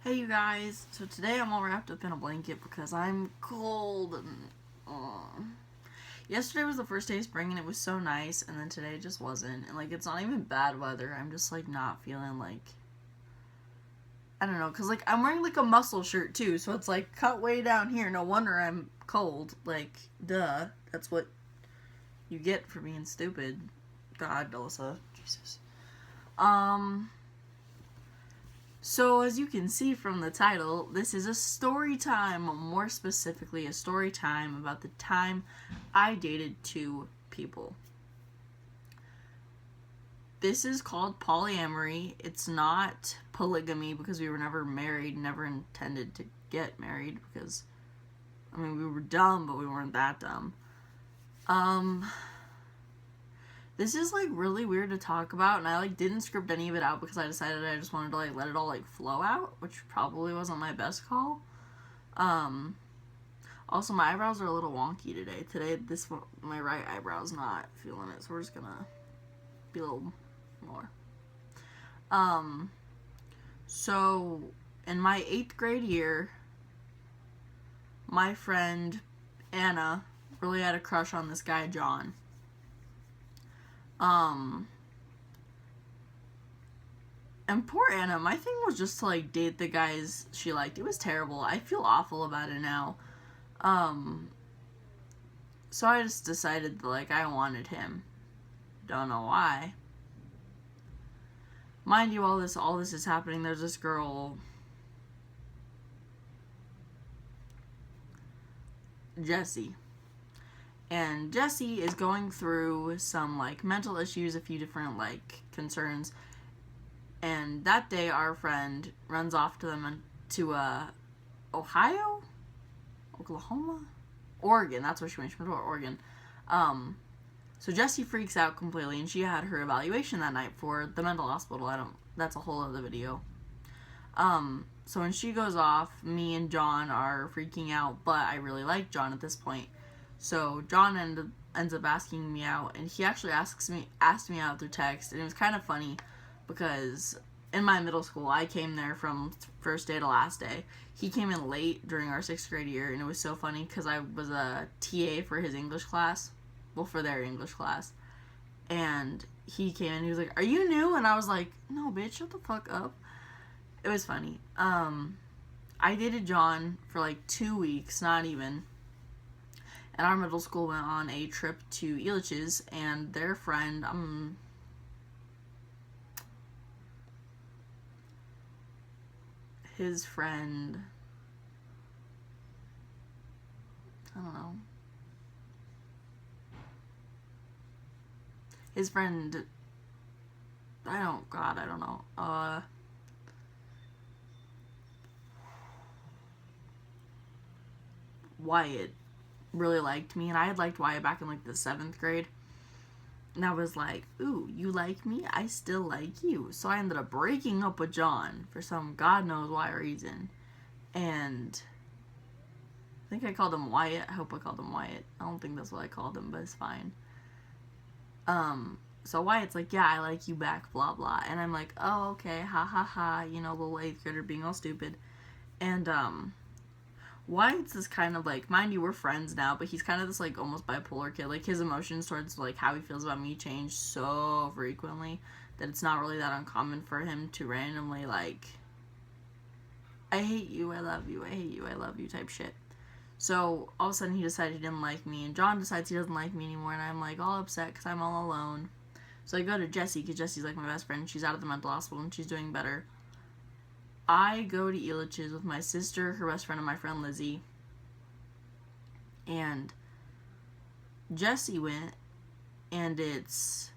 Hey you guys, so today I'm all wrapped up in a blanket because I'm cold and yesterday was the first day of spring and it was so nice, and then today it just wasn't, and like it's not even bad weather. I'm just like not feeling like, I don't know, cuz like I'm wearing like a muscle shirt too, so it's like cut way down here. No wonder I'm cold. Like duh, that's what you get for being stupid. God, Alyssa, Jesus. Um So, as you can see from the title, this is a story time, more specifically, a story time about the time I dated two people. This is called polyamory. It's not polygamy because we were never married, never intended to get married because, I mean, we were dumb, but we weren't that dumb. This is like really weird to talk about, and I like didn't script any of it out because I decided I just wanted to like let it all like flow out, which probably wasn't my best call. Also, my eyebrows are a little wonky today. My right eyebrow's not feeling it, so we're just gonna be a little more. So in my 8th grade year, my friend Anna really had a crush on this guy John. And poor Anna, my thing was just to like date the guys she liked. It was terrible. I feel awful about it now. So I just decided that like I wanted him. Don't know why. Mind you, all this is happening. There's this girl, Jessie. And Jessie is going through some like mental issues, a few different like concerns. And that day, our friend runs off to them to Ohio, Oklahoma, Oregon. That's where she went. She went to Oregon. So Jessie freaks out completely, and she had her evaluation that night for the mental hospital. That's a whole other video. So when she goes off, me and John are freaking out, but I really like John at this point. So John ends up asking me out, and he actually asked me out through text, and it was kind of funny because in my middle school, I came there from first day to last day. He came in late during our 6th grade year, and it was so funny because I was a TA for his English class, well, for their English class, and he came in, he was like, "Are you new?" And I was like, "No, bitch, shut the fuck up." It was funny. I dated John for like 2 weeks, not even. And our middle school went on a trip to Elitch's, and their friend, his friend, I don't know. His friend, I don't know. Wyatt really liked me, and I had liked Wyatt back in like the 7th grade. And I was like, "Ooh, you like me? I still like you." So I ended up breaking up with John for some God knows why reason. And I think I called him Wyatt. I hope I called him Wyatt. I don't think that's what I called him, but it's fine. So Wyatt's like, "Yeah, I like you back, blah blah." And I'm like, "Oh, okay, ha ha ha," little 8th grader being all stupid. And Wyatt's this kind of like, mind you, we're friends now, but he's kind of this like almost bipolar kid. Like his emotions towards like how he feels about me change so frequently that it's not really that uncommon for him to randomly like, "I hate you, I love you, I hate you, I love you" type shit. So all of a sudden he decided he didn't like me, and John decides he doesn't like me anymore, and I'm like all upset because I'm all alone. So I go to Jessie because Jessie's like my best friend. She's out of the mental hospital and she's doing better. I go to Elitch's with my sister, her best friend, and my friend Lizzie. And Jessie went, and it's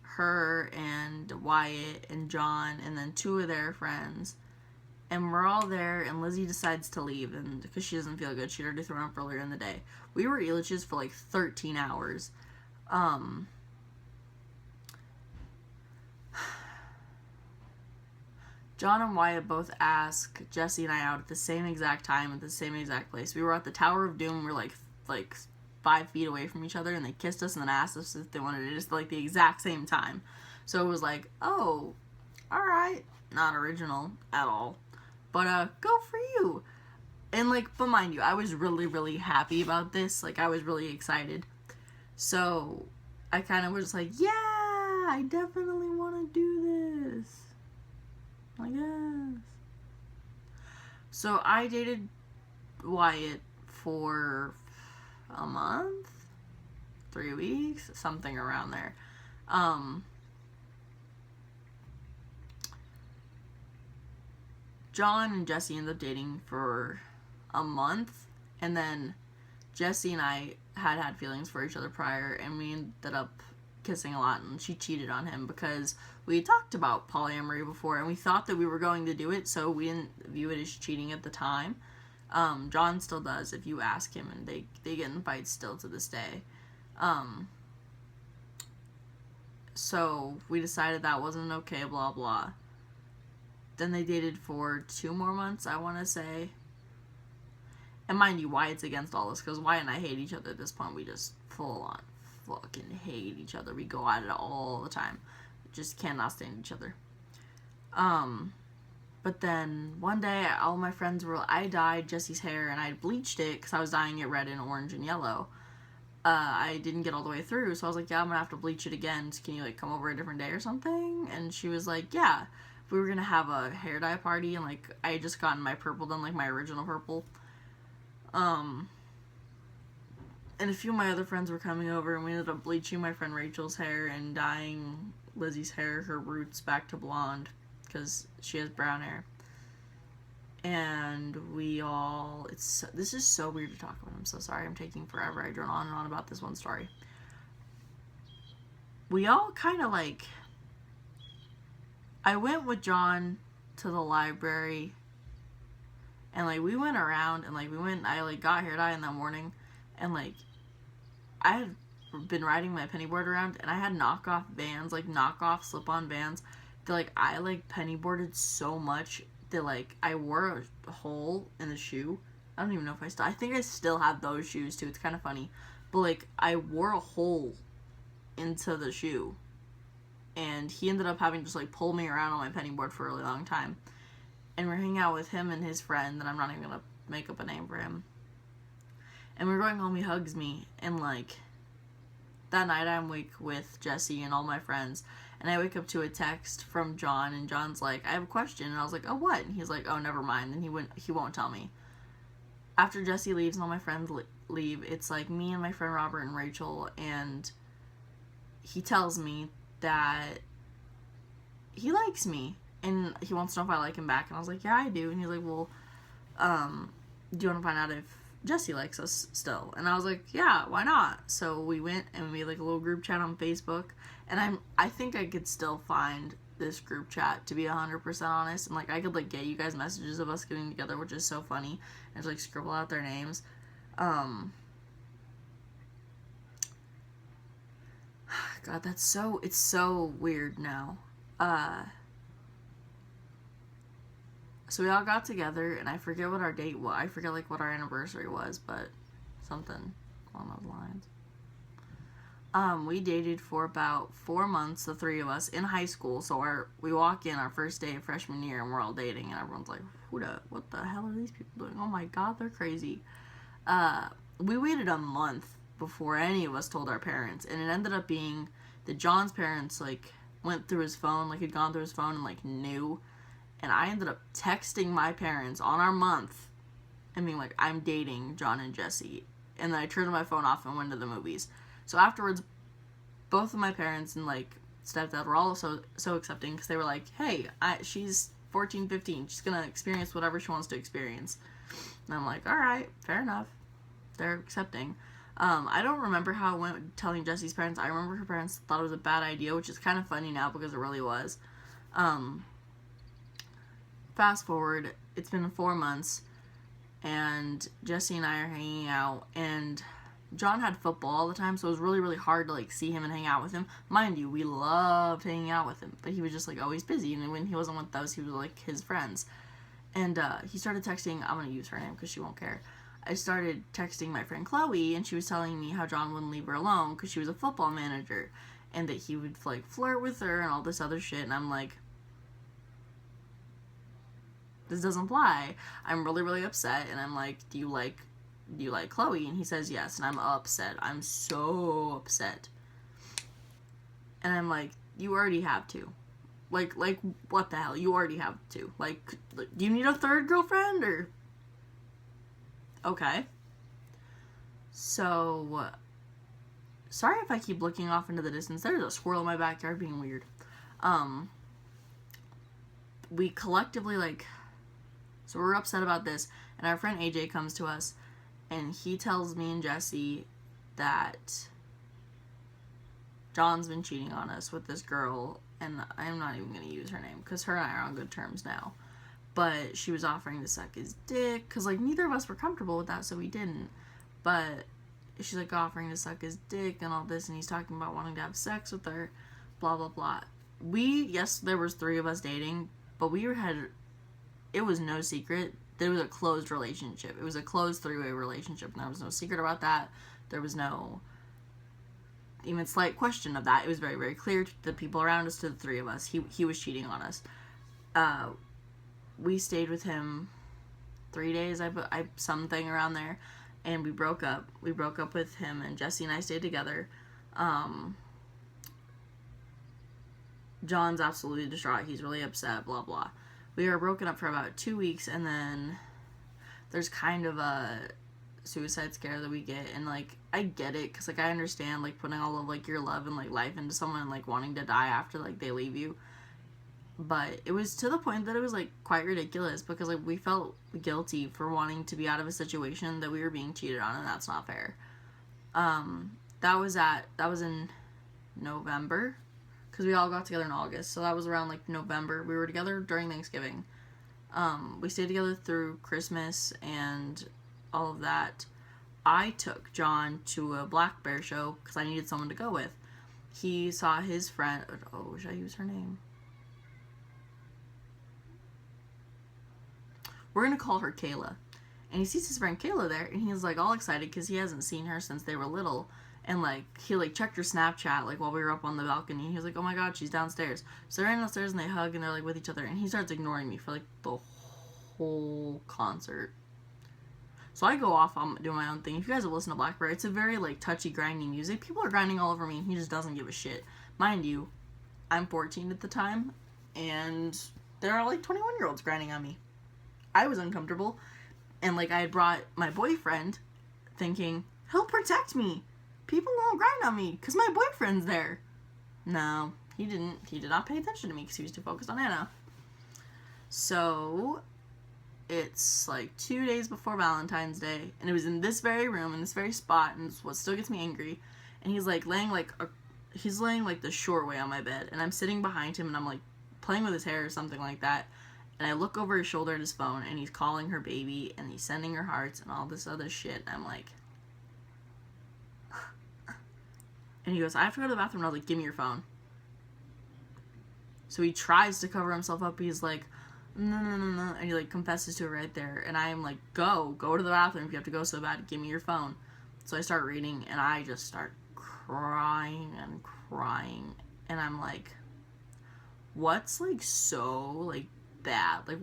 her and Wyatt and John and then 2 of their friends. And we're all there, and Lizzie decides to leave, and because she doesn't feel good. She'd already thrown up earlier in the day. We were at Elitch's for like 13 hours. John and Wyatt both ask Jessie and I out at the same exact time at the same exact place. We were at the Tower of Doom. We were like 5 feet away from each other, and they kissed us and then asked us if they wanted it just like the exact same time. So it was like, oh, all right, not original at all. But, go for you. And, like, but mind you, I was really, really happy about this. Like, I was really excited. So, I kind of was like, yeah, I definitely want to do this. I guess. So, I dated Wyatt for a month, 3 weeks, something around there. John and Jesse ended up dating for a month, and then Jesse and I had feelings for each other prior, and we ended up kissing a lot, and she cheated on him because we talked about polyamory before, and we thought that we were going to do it, so we didn't view it as cheating at the time. John still does if you ask him, and they get in fights still to this day. So we decided that wasn't okay, blah blah. Then they dated for 2 more months, I want to say. And mind you, Wyatt's against all this, because Wyatt and I hate each other at this point. We just full on fucking hate each other. We go at it all the time. Just cannot stand each other. But then one day, all my friends were, I dyed Jesse's hair, and I bleached it, because I was dyeing it red and orange and yellow. I didn't get all the way through, so I was like, yeah, I'm gonna have to bleach it again. So can you, like, come over a different day or something? And she was like, yeah. We were gonna have a hair dye party, and, like, I had just gotten my purple done, like, my original purple. And a few of my other friends were coming over, and we ended up bleaching my friend Rachel's hair and dyeing Lizzie's hair, her roots, back to blonde, because she has brown hair. And this is so weird to talk about. I'm so sorry. I'm taking forever. I drone on and on about this one story. We all kind of, like, I went with John to the library, and, like, we went around, and, like, I, like, got hair dye in that morning, and, like, I had been riding my pennyboard around, and I had knockoff Vans, like, knockoff slip-on Vans, that, like, I, like, pennyboarded so much that, like, I wore a hole in the shoe. I don't even know if I think I still have those shoes, too. It's kind of funny. But, like, I wore a hole into the shoe. And he ended up having to just, like, pull me around on my pennyboard for a really long time. And we're hanging out with him and his friend, and I'm not even going to make up a name for him. And we're going home, he hugs me, and, like, that night I'm awake with Jesse and all my friends, and I wake up to a text from John, and John's like, I have a question, and I was like, oh, what? And he's like, oh, never mind, and he won't tell me. After Jesse leaves and all my friends leave, it's, like, me and my friend Robert and Rachel, and he tells me that he likes me, and he wants to know if I like him back, and I was like, yeah, I do, and he's like, well, do you want to find out if Jesse likes us still? And I was like, yeah, why not? So we went and we made, like, a little group chat on Facebook, and I think I could still find this group chat, to be 100% honest, and, like, I could, like, get you guys messages of us getting together, which is so funny, and just, like, scribble out their names. God, it's so weird now. So we all got together, and I forget what our date was. I forget, like, what our anniversary was, but something along those lines. We dated for about 4 months, the three of us, in high school. So we walk in our first day of freshman year, and we're all dating, and everyone's like, what the hell are these people doing? Oh my God, they're crazy. We waited a month before any of us told our parents, and it ended up being that John's parents, like, went through his phone, like, had gone through his phone and, like, knew. And I ended up texting my parents on our month and being like, I'm dating John and Jesse. And then I turned my phone off and went to the movies. So afterwards, both of my parents and, like, stepdad were all so accepting, because they were like, hey, she's 14, 15. She's going to experience whatever she wants to experience. And I'm like, all right, fair enough. They're accepting. I don't remember how it went telling Jesse's parents. I remember her parents thought it was a bad idea, which is kind of funny now because it really was. Fast forward, it's been 4 months, and Jesse and I are hanging out, and John had football all the time, so it was really, really hard to, like, see him and hang out with him. Mind you, we loved hanging out with him, but he was just, like, always busy, and when he wasn't with those, he was, like, his friends. And he started texting, I'm going to use her name because she won't care. I started texting my friend Chloe, and she was telling me how John wouldn't leave her alone because she was a football manager, and that he would, like, flirt with her and all this other shit, and I'm like, This doesn't fly. I'm really, really upset. And I'm like, do you like Chloe? And he says yes. And I'm upset. I'm so upset. And I'm like, you already have two. Like, what the hell? You already have two. Like, do you need a third girlfriend, or? Okay. So, sorry if I keep looking off into the distance. There's a squirrel in my backyard being weird. We collectively, like, so we're upset about this, and our friend AJ comes to us, and he tells me and Jesse that John's been cheating on us with this girl, and I'm not even going to use her name, because her and I are on good terms now. But she was offering to suck his dick, because, like, neither of us were comfortable with that, so we didn't. But she's, like, offering to suck his dick and all this, and he's talking about wanting to have sex with her, blah, blah, blah. Yes, there was 3 of us dating, but it was no secret. There was a closed relationship. It was a closed 3-way relationship, and there was no secret about that. There was no even slight question of that. It was very, very clear to the people around us, to the 3 of us. He was cheating on us. We stayed with him 3 days, something around there, and we broke up. We broke up with him, and Jesse and I stayed together. John's absolutely distraught. He's really upset, blah, blah. We were broken up for about 2 weeks, and then there's kind of a suicide scare that we get, and, like, I get it, because, like, I understand, like, putting all of, like, your love and, like, life into someone and, like, wanting to die after, like, they leave you. But it was to the point that it was, like, quite ridiculous, because, like, we felt guilty for wanting to be out of a situation that we were being cheated on, and that's not fair. That was in November, because we all got together in August, so that was around, like, November. We were together during Thanksgiving. We stayed together through Christmas and all of that. I took John to a Black Bear show, because I needed someone to go with. He saw his friend, should I use her name? We're going to call her Kayla. And he sees his friend Kayla there, and he's, like, all excited, because he hasn't seen her since they were little. And, like, he, like, checked her Snapchat, like, while we were up on the balcony. He was like, oh my god, she's downstairs. So they ran downstairs, and they hug, and they're, like, with each other. And he starts ignoring me for, like, the whole concert. So I go off, I'm doing my own thing. If you guys have listened to Black Bear, it's a very, like, touchy, grindy music. People are grinding all over me, and he just doesn't give a shit. Mind you, I'm 14 at the time, and there are, like, 21-year-olds grinding on me. I was uncomfortable, and, like, I had brought my boyfriend, thinking, he'll protect me. People won't grind on me, because my boyfriend's there. No, he didn't. He did not pay attention to me, because he was too focused on Anna. So, it's, like, 2 days before Valentine's Day, and it was in this very room, in this very spot, and it's what still gets me angry, and he's, like, laying, like, the short way on my bed, and I'm sitting behind him, and I'm, like, playing with his hair or something like that. And I look over his shoulder at his phone, and he's calling her baby, and he's sending her hearts, and all this other shit. And I'm like... and he goes, I have to go to the bathroom. And I was like, give me your phone. So he tries to cover himself up. He's like, no. And he, like, confesses to it right there. And I'm like, go to the bathroom if you have to go so bad. Give me your phone. So I start reading, and I just start crying. And I'm like, what's, like, so, like, bad? Like,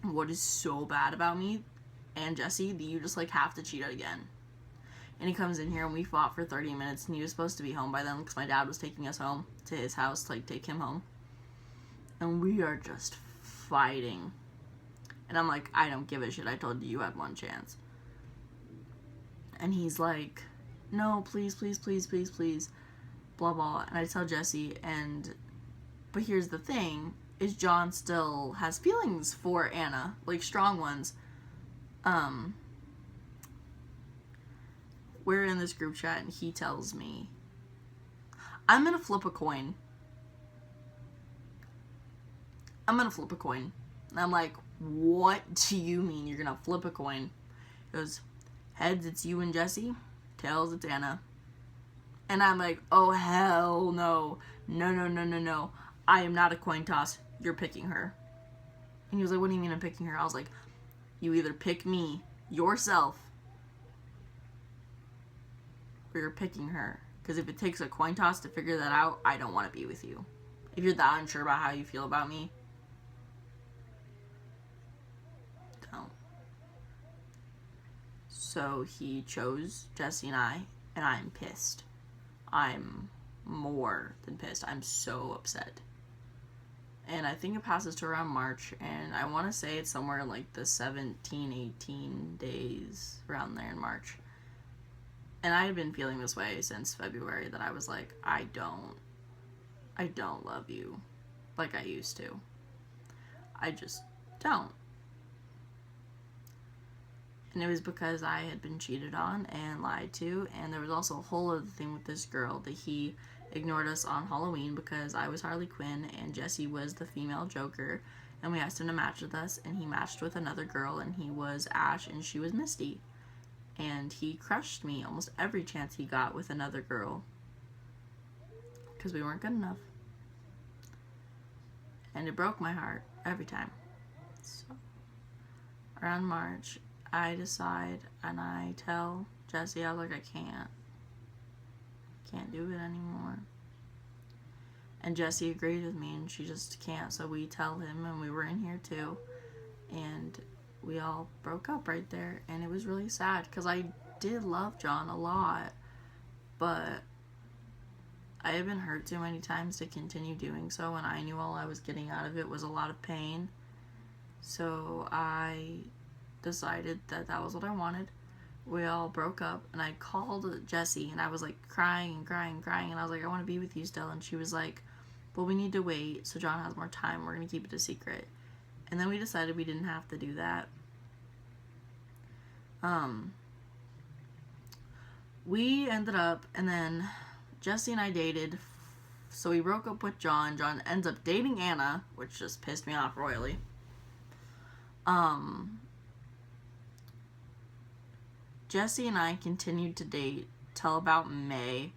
what is so bad about me and Jesse that you just, like, have to cheat again? And he comes in here, and we fought for 30 minutes, and he was supposed to be home by then, because my dad was taking us home to his house to, like, take him home. And we are just fighting. And I'm like, I don't give a shit. I told you had one chance. And he's like, no, please, blah, blah. And I tell Jesse, but here's the thing, is John still has feelings for Anna, like, strong ones. We're in this group chat, and he tells me, I'm gonna flip a coin. And I'm like, what do you mean you're gonna flip a coin? He goes, heads, it's you and Jesse. Tails, it's Anna. And I'm like, oh, hell no. No. I am not a coin toss. You're picking her. And he was like, what do you mean I'm picking her? I was like, you either pick me yourself, or you're picking her. Because if it takes a coin toss to figure that out, I don't want to be with you. If you're that unsure about how you feel about me. So he chose Jesse and I'm pissed. I'm more than pissed. I'm so upset. And I think it passes to around March, and I want to say it's somewhere in like the 17, 18 days around there in March. And I had been feeling this way since February, that I was like, I don't love you like I used to. I just don't. And it was because I had been cheated on and lied to, and there was also a whole other thing with this girl, that he ignored us on Halloween because I was Harley Quinn and Jesse was the female Joker, and we asked him to match with us, and he matched with another girl, and he was Ash and she was Misty. And he crushed me almost every chance he got with another girl because we weren't good enough. And it broke my heart every time. So around March, I decide and I tell Jesse, I was like, I can't do it anymore. And Jesse agreed with me, and she just can't. So we tell him, and we were in here too, and we all broke up right there. And it was really sad because I did love John a lot, but I had been hurt too many times to continue doing so, and I knew all I was getting out of it was a lot of pain. So I decided that that was what I wanted. We all broke up, and I called Jessie, and I was like crying, and I was like, I want to be with you still. And she was like, well, we need to wait so John has more time. We're going to keep it a secret. And then we decided we didn't have to do that. We ended up, and then Jesse and I dated. So we broke up with John. John ends up dating Anna, which just pissed me off royally. Jesse and I continued to date till about May,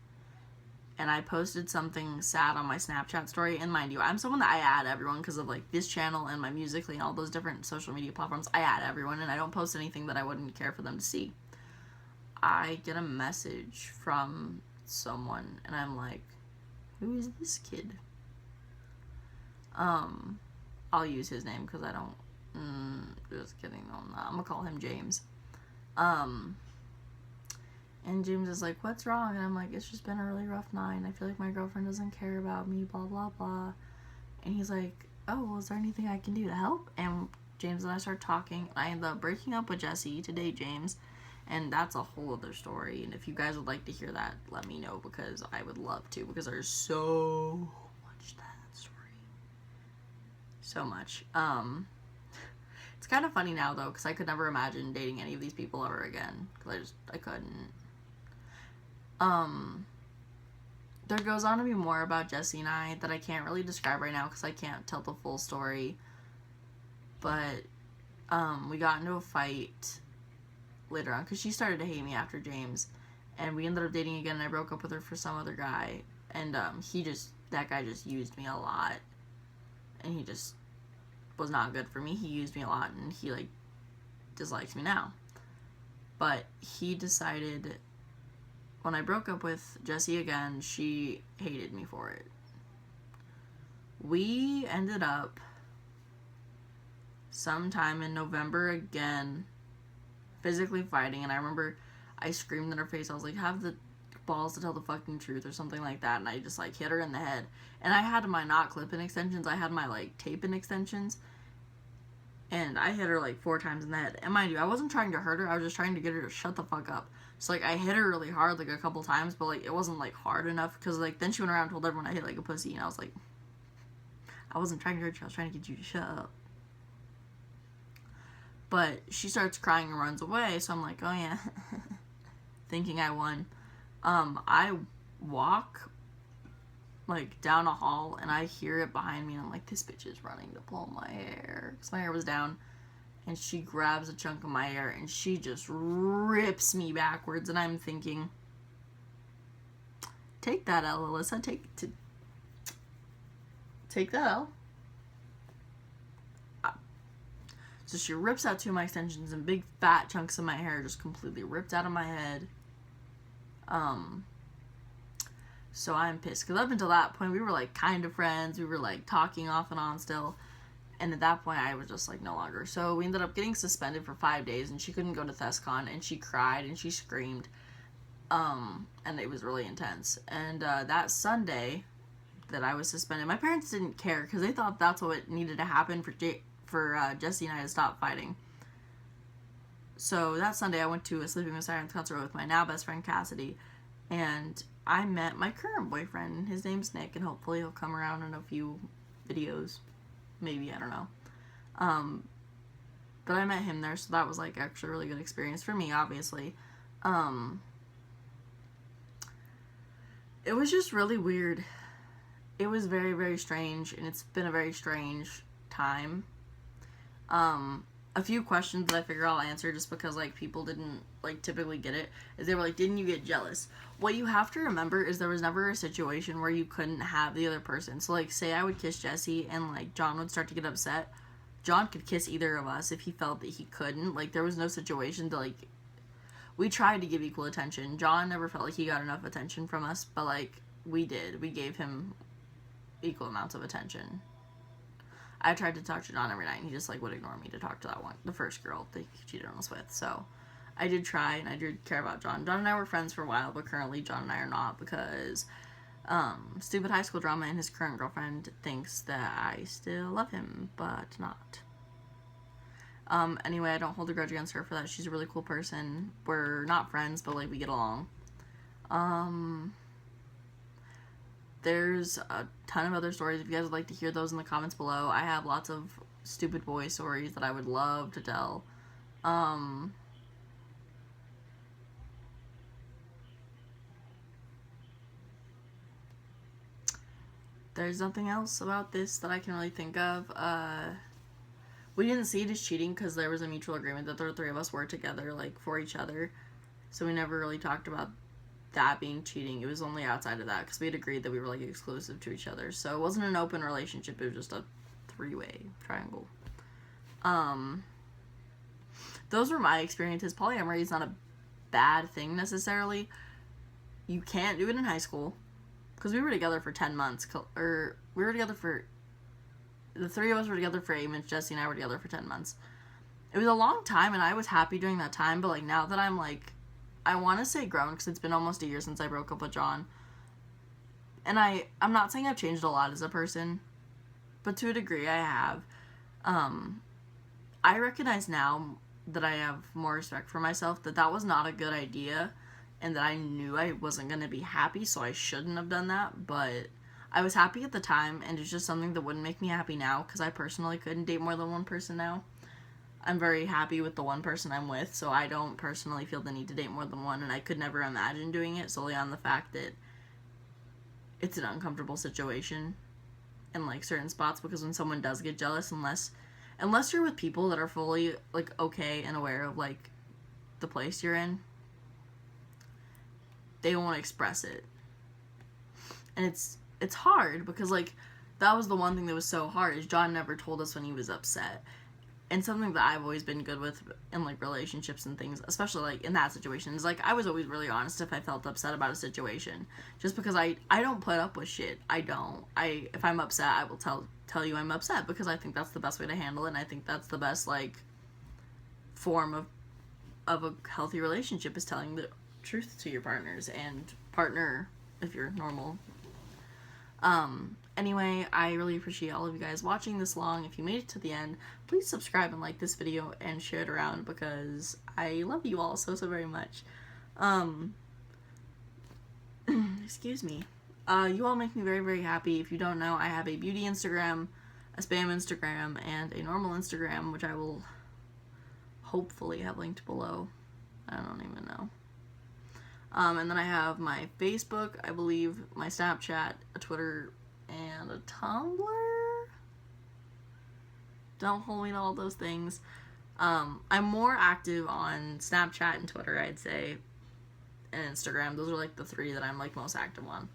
and I posted something sad on my Snapchat story. And mind you, I'm someone that I add everyone because of like this channel and my Musical.ly and all those different social media platforms. I add everyone, and I don't post anything that I wouldn't care for them to see. I get a message from someone, and I'm like, who is this kid? I'll use his name because I don't, just kidding, no, I'm not. I'm gonna call him James. And James is like, what's wrong? And I'm like, it's just been a really rough night. I feel like my girlfriend doesn't care about me, blah, blah, blah. And he's like, oh, well, is there anything I can do to help? And James and I start talking. I end up breaking up with Jesse to date James. And that's a whole other story. And if you guys would like to hear that, let me know, because I would love to. Because there's so much to that story. So much. It's kind of funny now, though, because I could never imagine dating any of these people ever again. Because I couldn't. There goes on to be more about Jesse and I that I can't really describe right now because I can't tell the full story. But, we got into a fight later on because she started to hate me after James, and we ended up dating again, and I broke up with her for some other guy, and, that guy just used me a lot, and he just was not good for me. He used me a lot, and he, like, dislikes me now. But he decided, when I broke up with Jesse again, she hated me for it. We ended up sometime in November again physically fighting, and I remember I screamed in her face. I was like, have the balls to tell the fucking truth, or something like that, and I just like hit her in the head. And I had my not clip-in extensions, I had my like tape-in extensions, and I hit her like 4 times in the head. And mind you, I wasn't trying to hurt her, I was just trying to get her to shut the fuck up. So like I hit her really hard like a couple times, but like it wasn't like hard enough, because like then she went around and told everyone I hit like a pussy, and I was like, I wasn't trying to hurt you, I was trying to get you to shut up. But she starts crying and runs away, so I'm like, oh yeah, thinking I won. I walk like down a hall, and I hear it behind me, and I'm like, this bitch is running to pull my hair, because my hair was down, and she grabs a chunk of my hair, and she just rips me backwards, and I'm thinking, take that L, Alyssa, take that L. So she rips out 2 of my extensions, and big fat chunks of my hair just completely ripped out of my head. So I'm pissed, because up until that point, we were like kind of friends, we were like talking off and on still, And at that point, I was just like, no longer. So we ended up getting suspended for 5 days, and she couldn't go to ThesCon, and she cried and she screamed. And it was really intense. And that Sunday that I was suspended, my parents didn't care because they thought that's what needed to happen for Jesse and I to stop fighting. So that Sunday, I went to a Sleeping with Sirens concert with my now best friend Cassidy, and I met my current boyfriend. His name's Nick, and hopefully he'll come around in a few videos. Maybe, I don't know. But I met him there, so that was like actually a really good experience for me, obviously. It was just really weird. It was very, very strange, and it's been a very strange time. A few questions that I figure I'll answer just because, like, people didn't, like, typically get it, is they were like, didn't you get jealous? What you have to remember is there was never a situation where you couldn't have the other person. So, like, say I would kiss Jesse and, like, John would start to get upset. John could kiss either of us if he felt that he couldn't. Like, there was no situation to, like, we tried to give equal attention. John never felt like he got enough attention from us, but, like, we did. We gave him equal amounts of attention. I tried to talk to John every night, and he just, like, would ignore me to talk to that one, the first girl that he cheated on us with. So, I did try, and I did care about John. John and I were friends for a while, but currently John and I are not because, stupid high school drama and his current girlfriend thinks that I still love him, but not. Anyway, I don't hold a grudge against her for that. She's a really cool person. We're not friends, but, like, we get along. There's a ton of other stories. If you guys would like to hear those in the comments below, I have lots of stupid boy stories that I would love to tell. There's nothing else about this that I can really think of. We didn't see it as cheating because there was a mutual agreement that the three of us were together, like, for each other. So we never really talked about that being cheating. It was only outside of that because we had agreed that we were, like, exclusive to each other. So it wasn't an open relationship. It was just a three-way triangle. Those were my experiences. Polyamory is not a bad thing necessarily. You can't do it in high school because we were together for 10 months. Or we were together for... The three of us were together for 8 months. Jesse and I were together for 10 months. It was a long time, and I was happy during that time. But, like, now that I'm, like... I want to say grown because it's been almost a year since I broke up with John. And I'm not saying I've changed a lot as a person, but to a degree I have. I recognize now that I have more respect for myself, that was not a good idea, and that I knew I wasn't going to be happy, so I shouldn't have done that, but I was happy at the time, and it's just something that wouldn't make me happy now, because I personally couldn't date more than one person now. I'm very happy with the one person I'm with, so I don't personally feel the need to date more than one, and I could never imagine doing it solely on the fact that it's an uncomfortable situation in, like, certain spots, because when someone does get jealous, unless you're with people that are fully, like, okay and aware of, like, the place you're in, they won't express it. And it's hard, because, like, that was the one thing that was so hard, is John never told us when he was upset. And something that I've always been good with in, like, relationships and things, especially, like, in that situation, is, like, I was always really honest if I felt upset about a situation. Just because I don't put up with shit. I don't. If I'm upset, I will tell you I'm upset, because I think that's the best way to handle it, and I think that's the best, like, form of a healthy relationship, is telling the truth to your partners, and partner, if you're normal. Anyway, I really appreciate all of you guys watching this long. If you made it to the end, please subscribe and like this video and share it around, because I love you all so very much. Excuse me. You all make me very, very happy. If you don't know, I have a beauty Instagram, a spam Instagram, and a normal Instagram, which I will hopefully have linked below. I don't even know. And then I have my Facebook, I believe, my Snapchat, a Twitter, and a Tumblr. Don't hold me to all those things. I'm more active on Snapchat and Twitter, I'd say, and Instagram. Those are, like, the three that I'm, like, most active on.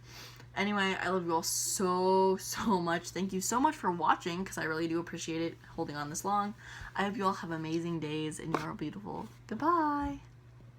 Anyway, I love you all so much. Thank you so much for watching, because I really do appreciate it holding on this long. I hope you all have amazing days, and you're beautiful. Goodbye!